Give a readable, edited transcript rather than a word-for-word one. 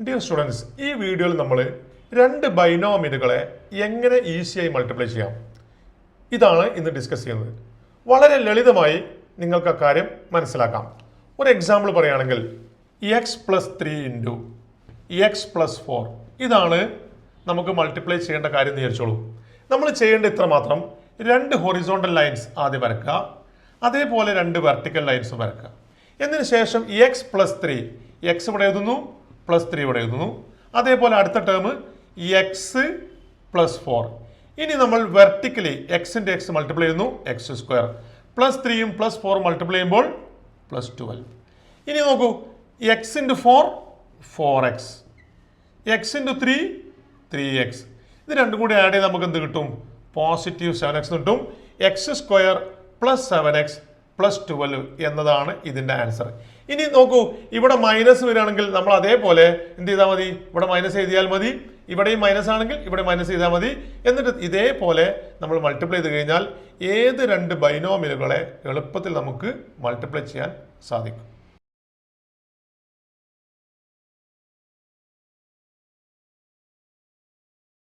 Dear students, ഈ വീഡിയോയിൽ നമ്മൾ രണ്ട് ബൈനോമിയലുകളെ എങ്ങനെ ഈസിയായി മൾട്ടിപ്ലൈ ചെയ്യാം ഇതാണ് ഇന്ന് ഡിസ്കസ് ചെയ്യുന്നത്. വളരെ ലളിതമായി നിങ്ങൾക്ക് അക്കാര്യം മനസ്സിലാക്കാം. ഒരു എക്സാമ്പിൾ പറയുകയാണെങ്കിൽ X plus 3 into X plus 4 ഇതാണ് നമുക്ക് മൾട്ടിപ്ലൈ ചെയ്യേണ്ട കാര്യം എന്ന് വിചാരിച്ചോളൂ. നമ്മൾ ചെയ്യേണ്ട ഇത്ര മാത്രം: രണ്ട് ഹൊറിസോണ്ടൽ ലൈൻസ് ആദ്യം വരക്കുക, അതേപോലെ രണ്ട് വെർട്ടിക്കൽ ലൈൻസും വരക്കുക. എന്നതിന് ശേഷം എക്സ് പ്ലസ് 3 എക്സ് ഇവിടെ എഴുതുന്നു, പ്ലസ് 3 ഇവിടെ എഴുതുന്നു. അതേപോലെ അടുത്ത ടേം എക്സ് പ്ലസ് 4. ഇനി നമ്മൾ വെർട്ടിക്കലി എക്സിൻ്റെ എക്സ് മൾട്ടിപ്ലൈ ചെയ്യുന്നു, എക്സ് സ്ക്വയർ. പ്ലസ് 3യും പ്ലസ് 4 മൾട്ടിപ്ലൈ ചെയ്യുമ്പോൾ പ്ലസ് 12. ഇനി നോക്കൂ, X into 4 4x, X into 3 3x. ഇത് രണ്ടും കൂടി ആഡ് ചെയ്ത് നമുക്ക് എന്ത് കിട്ടും? പോസിറ്റീവ് 7x കിട്ടും. X square plus 7x plus 12 എന്നതാണ് ഇതിൻ്റെ ആൻസർ. ഇനി നോക്കൂ, ഇവിടെ മൈനസ് വരികയാണെങ്കിൽ നമ്മൾ അതേപോലെ എന്ത് ചെയ്താൽ മതി? ഇവിടെ മൈനസ് എഴുതിയാൽ മതി. ഇവിടെയും മൈനസ് ആണെങ്കിൽ ഇവിടെ മൈനസ് ചെയ്താൽ മതി. എന്നിട്ട് ഇതേപോലെ നമ്മൾ മൾട്ടിപ്ലൈ ചെയ്ത് കഴിഞ്ഞാൽ ഏത് രണ്ട് ബൈനോമിയലുകളെ എളുപ്പത്തിൽ നമുക്ക് മൾട്ടിപ്ലൈ ചെയ്യാൻ സാധിക്കും.